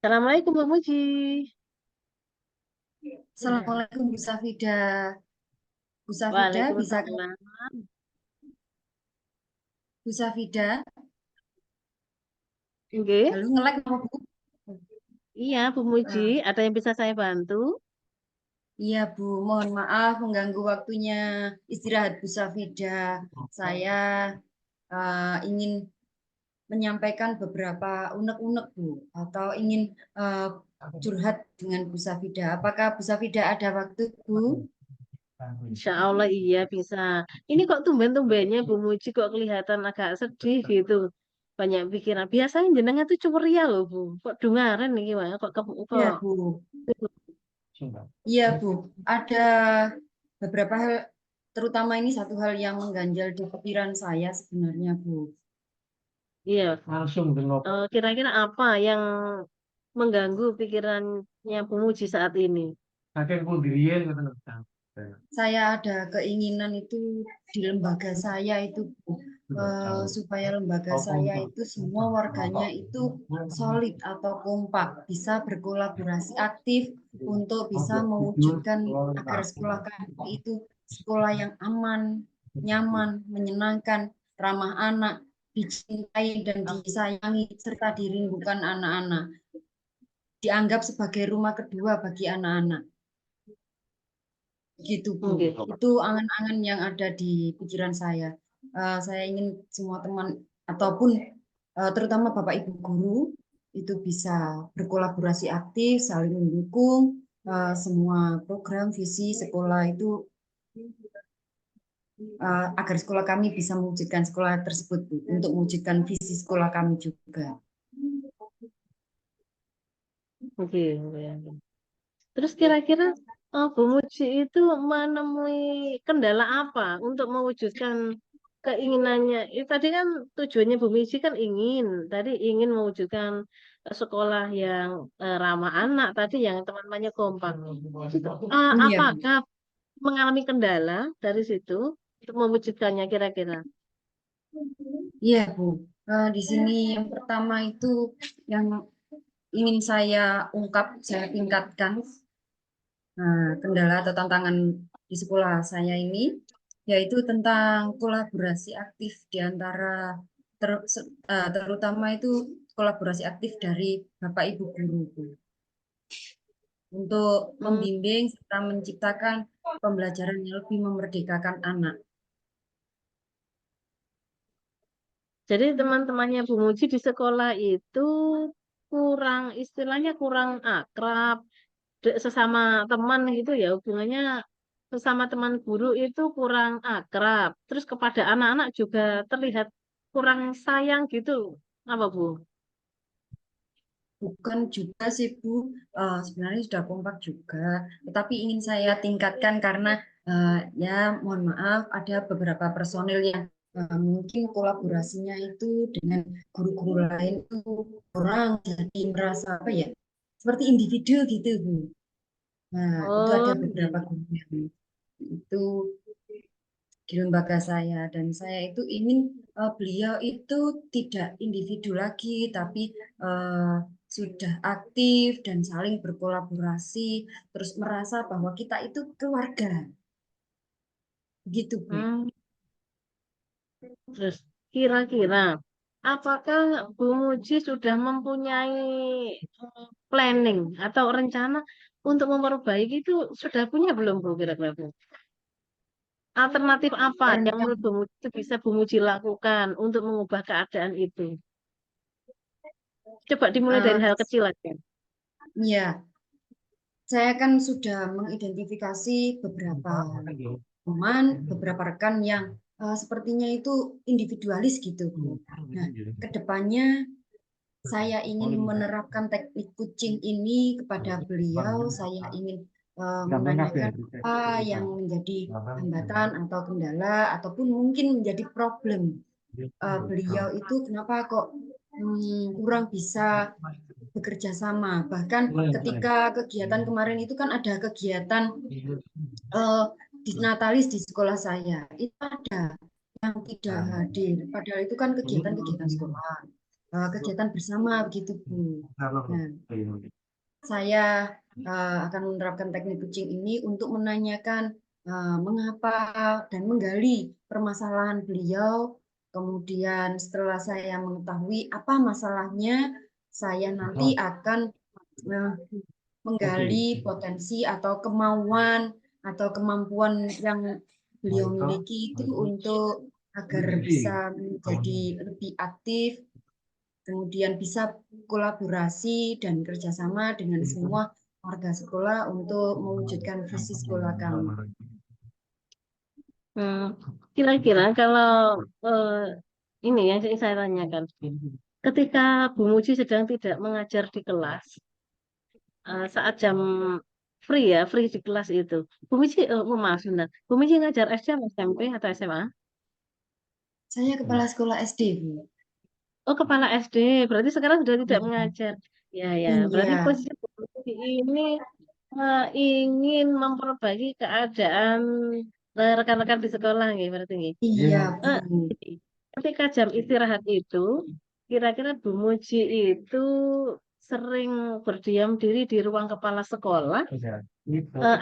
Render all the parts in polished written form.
Assalamualaikum Bu Muji. Assalamualaikum Bu Safida. Bu Safida bisa kan? Waalaikumsalam. Bu Safida. Oke. Halo, ngelek apa Bu? Iya Bu Muji, Ah, ada yang bisa saya bantu? iya Bu, mohon maaf mengganggu waktunya istirahat Bu Safida. Saya ingin menyampaikan beberapa unek-unek Bu, atau ingin eh, curhat dengan Bu Safida. Apakah Bu Safida ada waktu Bu? Insya Allah iya bisa. Ini kok tumben-tumbennya Bu Muji kok kelihatan agak sedih gitu. Banyak pikiran. Biasanya jenengan tuh ceria loh Bu. Kok dengaran nih gimana? Kok Iya Bu. Iya Bu. Ada beberapa hal, terutama ini satu hal yang mengganjal di pikiran saya sebenarnya Bu. iya. Kira-kira apa yang mengganggu pikirannya Bu Muji saat ini? Saya ada keinginan itu di lembaga saya itu Bu, supaya lembaga saya itu semua warganya itu solid atau kompak, bisa berkolaborasi aktif untuk bisa mewujudkan agar sekolah kami itu sekolah yang aman, nyaman, menyenangkan, ramah anak, dicintai dan disayangi serta dirindukan anak-anak, dianggap sebagai rumah kedua bagi anak-anak. Gitu Bu. Oke. Itu angan-angan yang ada di pikiran saya. Saya ingin semua teman ataupun terutama Bapak Ibu guru itu bisa berkolaborasi aktif, saling mendukung semua program visi sekolah itu agar sekolah kami bisa mewujudkan sekolah tersebut Bu, untuk mewujudkan visi sekolah kami juga. Oke. Oke. Terus kira-kira Bu Muji itu menemui kendala apa untuk mewujudkan keinginannya? Tadi kan tujuannya Bu Muji kan tadi ingin mewujudkan sekolah yang ramah anak, tadi yang teman-temannya kompak. Iya Bu. Apakah mengalami kendala dari situ untuk mewujudkannya kira-kira? Iya Bu. Di sini yang pertama itu yang ingin saya ungkap, saya tingkatkan. Kendala atau tantangan di sekolah saya ini yaitu tentang kolaborasi aktif di antara terutama itu kolaborasi aktif dari Bapak Ibu guru Bu, untuk Hmm, membimbing serta menciptakan pembelajaran yang lebih memerdekakan anak. jadi teman-temannya Bu Muji di sekolah itu kurang istilahnya kurang akrab sesama teman gitu ya hubungannya sesama teman guru itu kurang akrab. Terus kepada anak-anak juga terlihat kurang sayang gitu. Apa Bu? Bukan juga sih Bu, sebenarnya sudah kompak juga, tetapi ingin saya tingkatkan karena ya mohon maaf ada beberapa personil yang mungkin kolaborasinya itu dengan guru-guru lain itu kurang, jadi merasa apa ya, seperti individu gitu Bu. Nah, itu ada Oh, beberapa iya. guru yang itu di lembaga saya, dan saya itu ingin beliau itu tidak individu lagi tapi sudah aktif dan saling berkolaborasi, terus merasa bahwa kita itu keluarga gitu Bu. Hmm, terus kira-kira apakah Bu Muji sudah mempunyai planning atau rencana untuk memperbaiki itu sudah punya belum Bu kira-kira Bu? Alternatif apa yang menurut Rencana Bu Muji itu bisa Bu Muji lakukan untuk mengubah keadaan itu? Coba dimulai dari eh, hal kecil aja. ya, saya kan sudah mengidentifikasi beberapa teman, beberapa rekan yang sepertinya itu individualis gitu Bu. Nah, kedepannya saya ingin menerapkan teknik coaching ini kepada beliau. Saya ingin menanyakan apa yang menjadi hambatan atau kendala ataupun mungkin menjadi problem beliau itu, kenapa kok kurang bisa bekerja sama. Bahkan ketika kegiatan kemarin itu kan ada kegiatan di Natalis di sekolah saya. Itu ada yang tidak hadir. Padahal itu kan kegiatan-kegiatan sekolah, kegiatan bersama begitu Bu. Nah, saya akan menerapkan teknik kucing ini untuk menanyakan mengapa dan menggali permasalahan beliau. Kemudian setelah saya mengetahui apa masalahnya, saya nanti akan eh, menggali potensi atau kemauan atau kemampuan yang beliau miliki itu untuk agar bisa menjadi lebih aktif, kemudian bisa kolaborasi dan kerjasama dengan semua warga sekolah untuk mewujudkan visi sekolah kami. Kira-kira kalau ini yang saya tanyakan, ketika Bu Muji sedang tidak mengajar di kelas, saat jam free di kelas itu, Bu Muji, maaf sebentar, Bu Muji ngajar SD atau SMP atau SMA? Saya kepala sekolah SD, Bu. Oh, kepala SD, berarti sekarang sudah tidak mengajar. Ya, ya, berarti Iya, posisi Bu Muji ini ingin memperbaiki keadaan rekan-rekan di sekolah, nggih, berarti nggih. iya, Eh, Bu. Ketika jam istirahat itu, kira-kira Bu Muji itu sering berdiam diri di ruang kepala sekolah,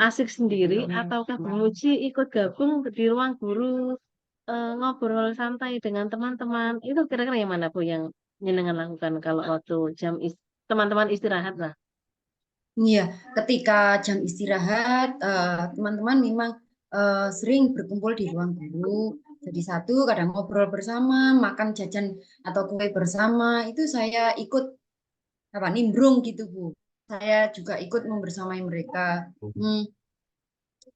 asik sendiri, ataukah Bu Muji ikut gabung di ruang guru, ngobrol santai dengan teman-teman? Itu kira-kira yang mana Bu yang nyenengan lakukan kalau waktu teman-teman istirahat lah? Iya, ketika jam istirahat, teman-teman memang sering berkumpul di ruang guru. Jadi satu, kadang ngobrol bersama, makan jajan atau kue bersama. Itu saya ikut apa nimbrung gitu, Bu. Saya juga ikut membersamai mereka. Hmm,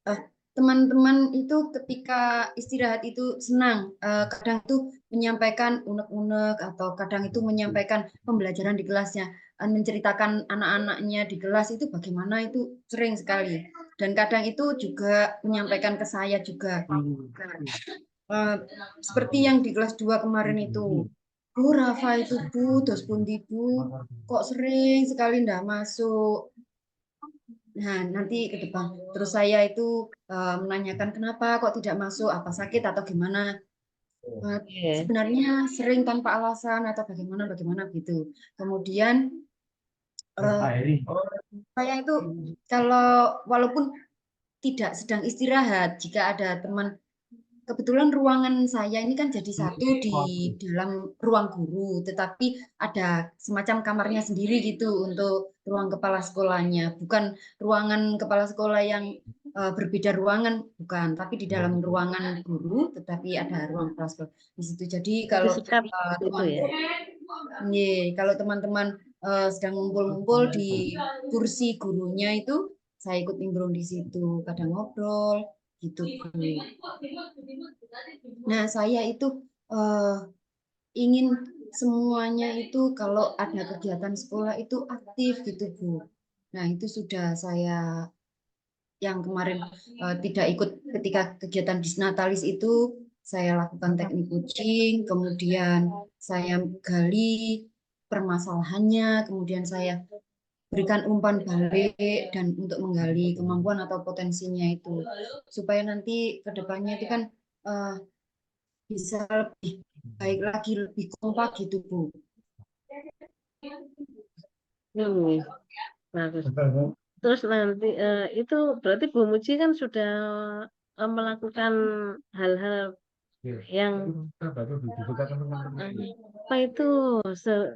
eh, teman-teman itu ketika istirahat itu senang, kadang itu menyampaikan unek-unek atau kadang itu menyampaikan pembelajaran di kelasnya, menceritakan anak-anaknya di kelas itu bagaimana itu sering sekali. Dan kadang itu juga menyampaikan ke saya juga. Eh, Seperti yang di kelas 2 kemarin itu. Bu Rafa itu Bu, terus pundi Bu, kok sering sekali ndak masuk. Nah, nanti ke depan. Terus saya itu menanyakan kenapa kok tidak masuk, apa sakit atau gimana. Iya. Sebenarnya sering tanpa alasan atau bagaimana bagaimana gitu. Kemudian saya itu kalau walaupun tidak sedang istirahat, jika ada teman, kebetulan ruangan saya ini kan jadi satu di dalam ruang guru, tetapi ada semacam kamarnya sendiri gitu untuk ruang kepala sekolahnya. Bukan ruangan kepala sekolah yang berbeda ruangan, bukan, tapi di dalam ruangan guru, tetapi ada ruang kepala sekolah di situ. Jadi Jadi kalau sekat itu teman, ya. kalau teman-teman sedang ngumpul-ngumpul di kursi gurunya itu, saya ikut nimbrung di situ, kadang ngobrol gitu. Nah, saya itu eh, ingin semuanya itu kalau ada kegiatan sekolah itu aktif gitu, Bu. Nah, itu sudah saya yang kemarin tidak ikut ketika kegiatan disnatalis itu, saya lakukan teknik coaching, kemudian saya gali permasalahannya, kemudian saya berikan umpan balik dan untuk menggali kemampuan atau potensinya itu supaya nanti ke depannya itu kan eh, bisa lebih baik lagi, lebih kompak gitu, Bu. Hmm, bagus. Terus nanti itu berarti Bu Muji kan sudah melakukan hal-hal yang apa itu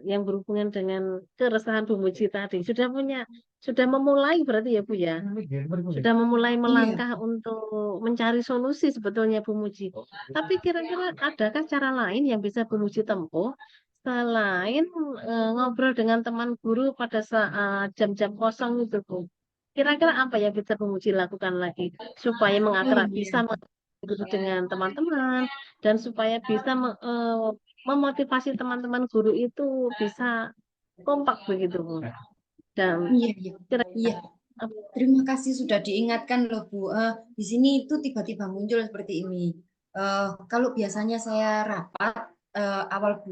yang berhubungan dengan keresahan Bu Muji tadi. Sudah memulai berarti ya Bu ya. Sudah memulai Iya, melangkah untuk mencari solusi sebetulnya Bu Muji. Tapi kira-kira adakah cara lain yang bisa Bu Muji tempuh selain ngobrol dengan teman guru pada saat jam-jam kosong itu Bu? Kira-kira apa yang bisa Bu Muji lakukan lagi supaya oh bisa iya, mengakrab dengan teman-teman dan supaya bisa memotivasi teman-teman guru itu bisa kompak begitu Bu. Dan iya, iya, kira-kira iya. Terima kasih sudah diingatkan loh Bu. Di sini itu tiba-tiba muncul seperti ini. Kalau biasanya saya rapat awal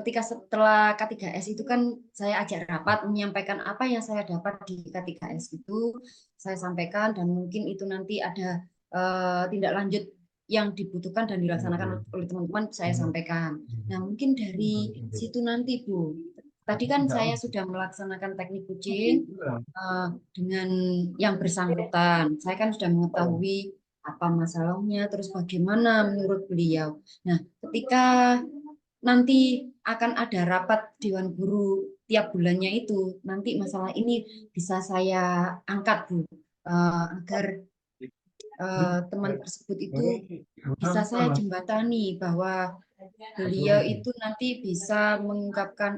ketika setelah K3S itu kan saya ajak rapat menyampaikan apa yang saya dapat di K3S itu saya sampaikan dan mungkin itu nanti ada tindak lanjut yang dibutuhkan dan dilaksanakan oleh teman-teman saya sampaikan. Nah, mungkin dari situ nanti Bu, tadi kan saya sudah melaksanakan teknik coaching dengan yang bersangkutan. Saya kan sudah mengetahui apa masalahnya, terus bagaimana menurut beliau. Nah, ketika nanti akan ada rapat Dewan Guru tiap bulannya itu, nanti masalah ini bisa saya angkat Bu, agar teman tersebut itu bisa saya jembatani bahwa beliau itu nanti bisa mengungkapkan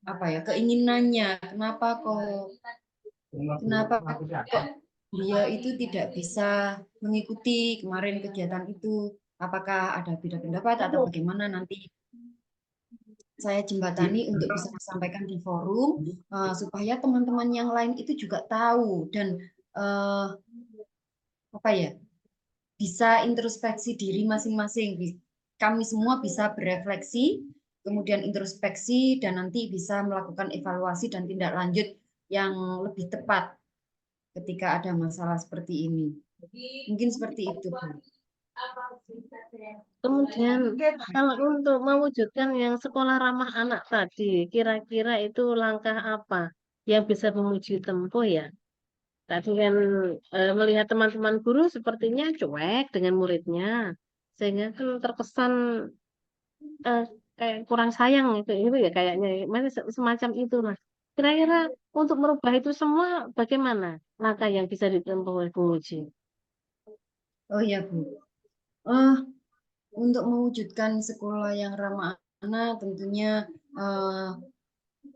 apa ya keinginannya, kenapa kok beliau itu tidak bisa mengikuti kemarin kegiatan itu, apakah ada beda pendapat atau bagaimana, nanti saya jembatani untuk bisa disampaikan di forum supaya teman-teman yang lain itu juga tahu dan apa ya bisa introspeksi diri masing-masing. Kami semua bisa berefleksi, kemudian introspeksi, dan nanti bisa melakukan evaluasi dan tindak lanjut yang lebih tepat ketika ada masalah seperti ini. Mungkin seperti itu, Bu. Kemudian kalau untuk mewujudkan yang sekolah ramah anak tadi, kira-kira itu langkah apa yang bisa memuji tempuh ya? Tadi kan melihat teman-teman guru sepertinya cuek dengan muridnya, sehingga kan terkesan eh, kayak kurang sayang itu ya kayaknya, semacam itu lah. Kira-kira untuk merubah itu semua bagaimana langkah yang bisa ditempuh oleh Bu Muji? Oh iya, Bu. Eh, untuk mewujudkan sekolah yang ramah anak, tentunya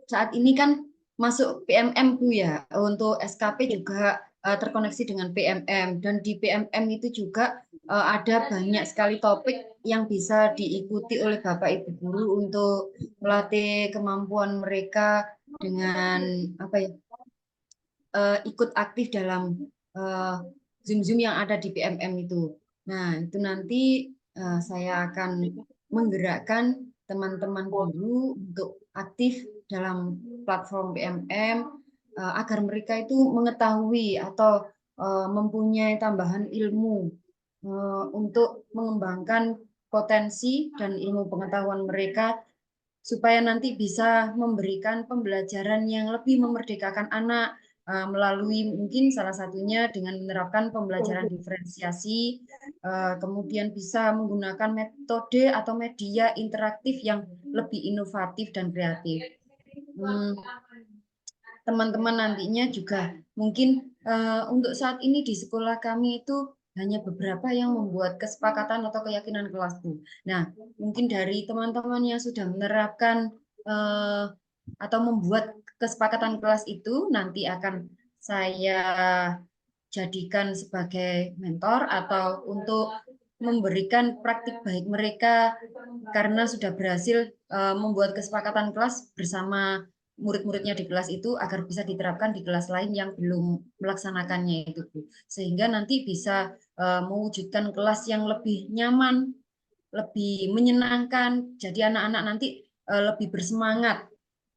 saat ini kan masuk PMM Bu ya. Untuk SKP juga terkoneksi dengan PMM, dan di PMM itu juga ada banyak sekali topik yang bisa diikuti oleh Bapak Ibu guru untuk melatih kemampuan mereka dengan apa ya ikut aktif dalam Zoom-Zoom yang ada di PMM itu. Nah, itu nanti saya akan menggerakkan teman-teman guru untuk aktif dalam platform PMM agar mereka itu mengetahui atau mempunyai tambahan ilmu untuk mengembangkan potensi dan ilmu pengetahuan mereka supaya nanti bisa memberikan pembelajaran yang lebih memerdekakan anak melalui mungkin salah satunya dengan menerapkan pembelajaran diferensiasi, kemudian bisa menggunakan metode atau media interaktif yang lebih inovatif dan kreatif. Teman-teman nantinya juga mungkin untuk saat ini di sekolah kami itu hanya beberapa yang membuat kesepakatan atau keyakinan kelas Bu. Nah, mungkin dari teman-teman yang sudah menerapkan atau membuat kesepakatan kelas itu nanti akan saya jadikan sebagai mentor atau untuk memberikan praktik baik mereka karena sudah berhasil membuat kesepakatan kelas bersama murid-muridnya di kelas itu agar bisa diterapkan di kelas lain yang belum melaksanakannya itu Bu. Sehingga nanti bisa mewujudkan kelas yang lebih nyaman, lebih menyenangkan. Jadi anak-anak nanti lebih bersemangat.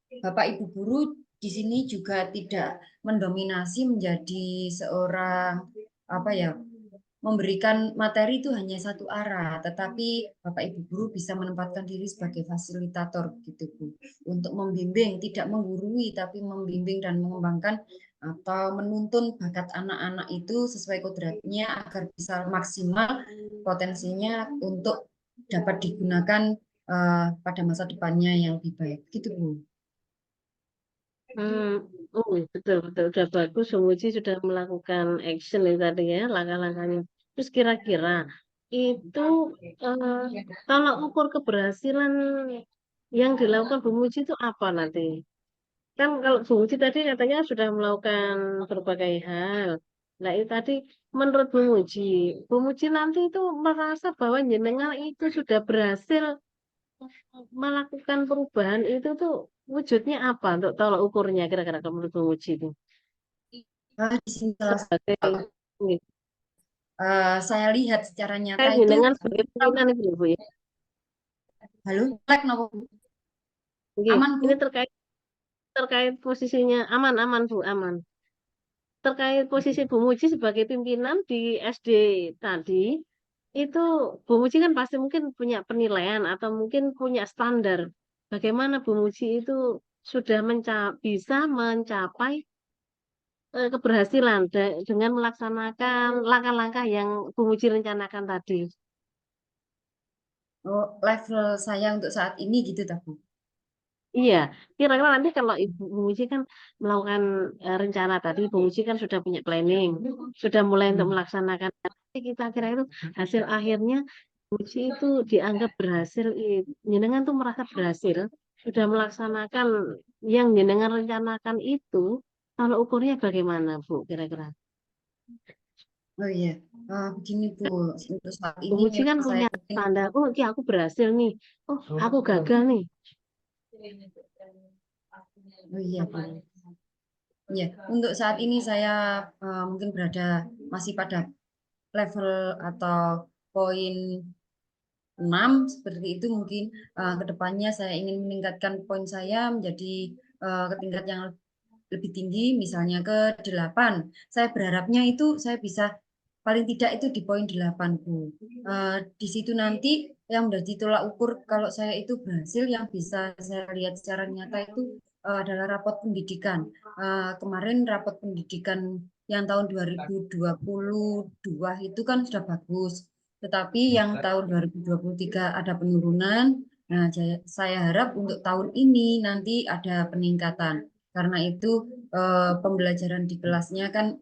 Bapak Ibu guru di sini juga tidak mendominasi menjadi seorang apa ya memberikan materi itu hanya satu arah, tetapi Bapak Ibu guru bisa menempatkan diri sebagai fasilitator gitu Bu, untuk membimbing, tidak menggurui tapi membimbing dan mengembangkan atau menuntun bakat anak-anak itu sesuai kodratnya agar bisa maksimal potensinya untuk dapat digunakan pada masa depannya yang lebih baik gitu Bu. Hmm, oh betul betul udah bagus. Bu Muji sudah melakukan action ini tadi ya langkah-langkahnya. Terus kira-kira itu eh, kalau ukur keberhasilan yang dilakukan Bu Muji itu apa nanti? Kan kalau Bu Muji tadi katanya sudah melakukan berbagai hal. Nah itu tadi menurut Bu Muji nanti itu merasa bahwa jenengan itu sudah berhasil melakukan perubahan itu tuh wujudnya apa untuk tolak ukurnya kira-kira kalau menurut Bu Muji itu Di sini salah sebagai saya lihat secara nyata kayak itu jenengan sebagai pimpinan itu ya, Bu ya. halo lag nopo Bu? Oke, Aman ini Bu? terkait terkait posisinya aman aman Bu aman. Terkait posisi Bu Muji sebagai pimpinan di SD tadi itu Bu Muji kan pasti mungkin punya penilaian atau mungkin punya standar. Bagaimana Bu Muji itu sudah bisa mencapai keberhasilan dengan melaksanakan langkah-langkah yang Bu Muji rencanakan tadi. Oh, level saya untuk saat ini gitu, Bu. Iya, kira-kira nanti kalau Ibu Bu Muji kan melakukan rencana tadi, Bu Muji kan sudah punya planning, sudah mulai untuk Hmm. melaksanakan. Nanti kita kira itu hasil akhirnya Bu Muji itu dianggap berhasil, jenengan tuh merasa berhasil, sudah melaksanakan yang jenengan rencanakan itu, kalau ukurnya bagaimana, Bu, kira-kira? Oh iya, begini Bu, untuk saat Bu ini Muji kan memang saya punya ingin, standar, oh, ini aku berhasil nih, oh, aku gagal nih. oh iya Bu, ya untuk saat ini saya mungkin berada masih pada level atau poin 6 seperti itu mungkin ke depannya saya ingin meningkatkan poin saya menjadi ke tingkat yang lebih tinggi misalnya ke 8. Saya berharapnya itu saya bisa paling tidak itu di poin 8 Bu. Di situ nanti yang menjadi tolak ukur kalau saya itu berhasil yang bisa saya lihat secara nyata itu adalah rapot pendidikan. Kemarin rapot pendidikan yang tahun 2022 itu kan sudah bagus. Tetapi yang tahun 2023 ada penurunan. Nah, saya harap untuk tahun ini nanti ada peningkatan. Karena itu pembelajaran di kelasnya kan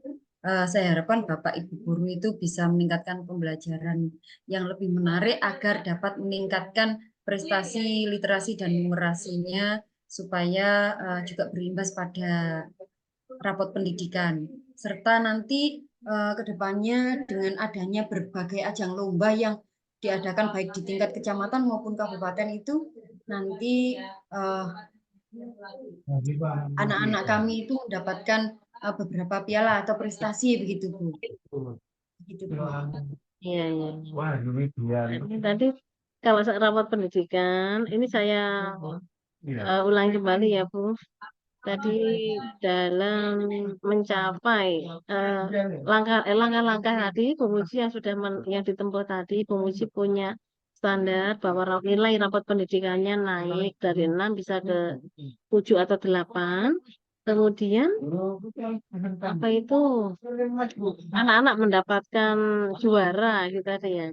saya harapkan Bapak Ibu guru itu bisa meningkatkan pembelajaran yang lebih menarik agar dapat meningkatkan prestasi literasi dan numerasinya supaya juga berimbas pada rapot pendidikan. Serta nanti ke depannya dengan adanya berbagai ajang lomba yang diadakan baik di tingkat kecamatan maupun kabupaten itu nanti eh, anak-anak kami itu mendapatkan beberapa piala atau prestasi begitu Bu. Begitu Bu. Iya, iya, iya. Ini tadi kalau rapat pendidikan, ini saya ulangi kembali ya, Bu. Tadi dalam mencapai langkah-langkah tadi, Bu Muji yang sudah yang ditempuh tadi, Bu Muji punya standar bahwa nilai rapot pendidikannya naik dari 6 bisa ke 7 atau 8. Kemudian apa itu anak-anak mendapatkan juara gitu ada ya.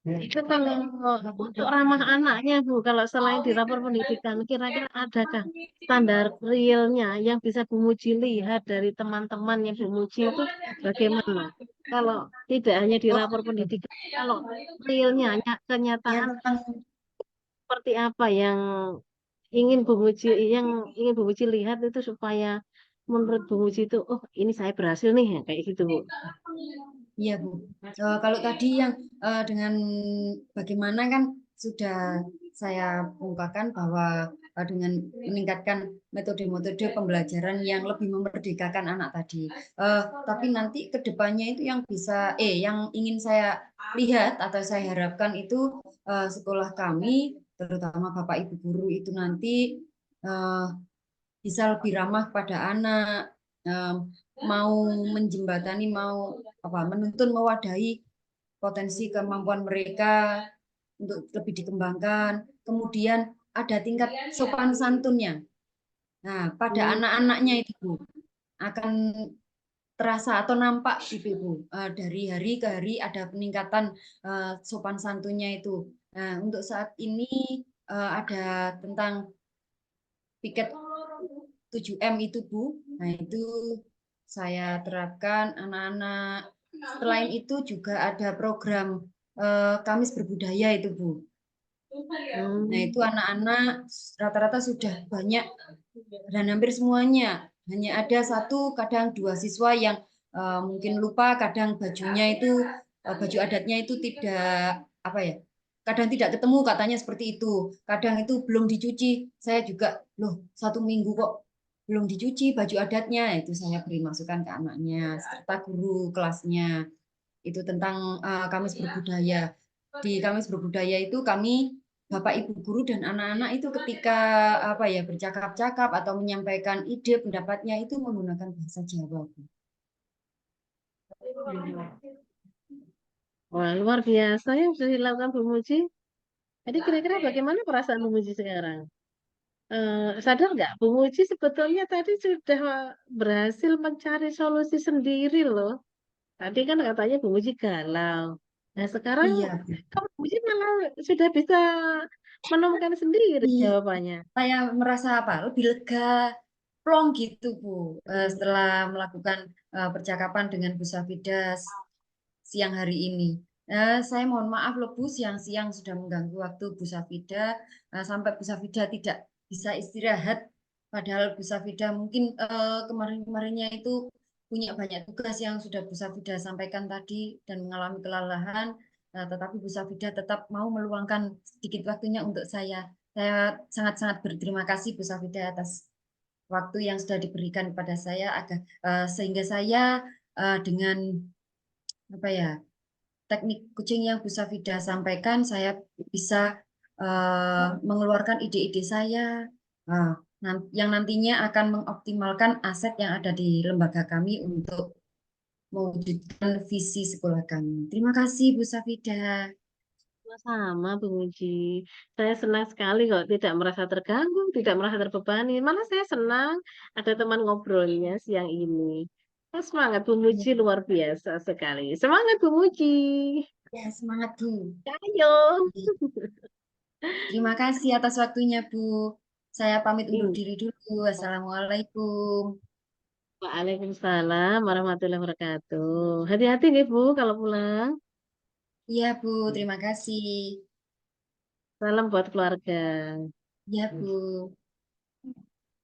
Itu kalau untuk ramah anaknya Bu, kalau selain di rapor pendidikan, kira-kira adakah standar realnya yang bisa Bu Muji lihat dari teman-teman yang Bu Muji itu bagaimana? Kalau tidak hanya di Oh, rapor pendidikan, kalau realnya, yang kenyataan tentang seperti apa ingin Bu Muji, yang ingin Bu Muji lihat itu supaya menurut Bu Muji itu, oh ini saya berhasil nih, kayak gitu Bu. iya Bu. Kalau tadi yang dengan bagaimana kan sudah saya ungkapkan bahwa dengan meningkatkan metode-metode pembelajaran yang lebih memerdekakan anak tadi. Tapi nanti ke depannya itu yang bisa, yang ingin saya lihat atau saya harapkan itu sekolah kami, terutama Bapak Ibu guru itu nanti eh, bisa lebih ramah pada anak, mau menjembatani, mau apa, menuntun, mewadahi potensi kemampuan mereka untuk lebih dikembangkan. Kemudian ada tingkat sopan santunnya. Nah, pada Hmm. anak-anaknya itu Bu, akan terasa atau nampak gitu Bu. Dari hari ke hari ada peningkatan sopan santunnya itu. Nah, untuk saat ini ada tentang piket 7M itu Bu. Nah, itu saya terapkan anak-anak. Selain itu juga ada program Kamis Berbudaya itu Bu. Nah, itu Hmm. anak-anak rata-rata sudah banyak dan hampir semuanya. Hanya ada satu, kadang dua siswa yang mungkin lupa, kadang bajunya itu, baju adatnya itu tidak, apa ya, kadang tidak ketemu katanya seperti itu. Kadang itu belum dicuci. Saya juga, loh 1 minggu kok belum dicuci baju adatnya. Itu saya beri masukan ke anaknya, serta guru kelasnya. Itu tentang Kamis Berbudaya. Di Kamis Berbudaya itu kami Bapak Ibu guru dan anak-anak itu ketika apa ya bercakap-cakap atau menyampaikan ide pendapatnya itu menggunakan bahasa Jawa. Wah, luar biasa ya bisa dilakukan Bu Muji. Jadi kira-kira bagaimana perasaan Bu Muji sekarang? Sadar nggak, Bu Muji sebetulnya tadi sudah berhasil mencari solusi sendiri loh. Tadi kan katanya Bu Muji galau. Nah sekarang Iya, Bu. kamu Bu Muji malah sudah bisa menemukan sendiri Iya, jawabannya. saya merasa apa? Lebih lega, plong gitu, Bu. Setelah melakukan percakapan dengan Bu Safidas siang hari ini. Saya mohon maaf loh Bu, siang-siang sudah mengganggu waktu Bu Safida, sampai Bu Safida tidak bisa istirahat. Padahal Bu Safida mungkin kemarin-kemarinnya itu punya banyak tugas yang sudah Bu Safida sampaikan tadi dan mengalami kelelahan. Tetapi Bu Safida tetap mau meluangkan sedikit waktunya untuk saya. Saya sangat-sangat berterima kasih Bu Safida atas waktu yang sudah diberikan kepada saya agar sehingga saya dengan apa ya teknik kucing yang Bu Safida sampaikan, saya bisa mengeluarkan ide-ide saya uh, yang nantinya akan mengoptimalkan aset yang ada di lembaga kami untuk mewujudkan visi sekolah kami. Terima kasih Bu Safida. Sama Bu Muji. Saya senang sekali kok tidak merasa terganggu, tidak merasa terbebani. Malah saya senang ada teman ngobrolnya siang ini. Semangat Bu Muji luar biasa sekali. Semangat Bu Muji. Ya, semangat Bu. Ayo. Terima kasih atas waktunya Bu. Saya pamit undur Iya. diri dulu. Assalamualaikum. Waalaikumsalam warahmatullahi wabarakatuh. Hati-hati nih Bu kalau pulang. Iya Bu, terima kasih. Salam buat keluarga. Iya Bu.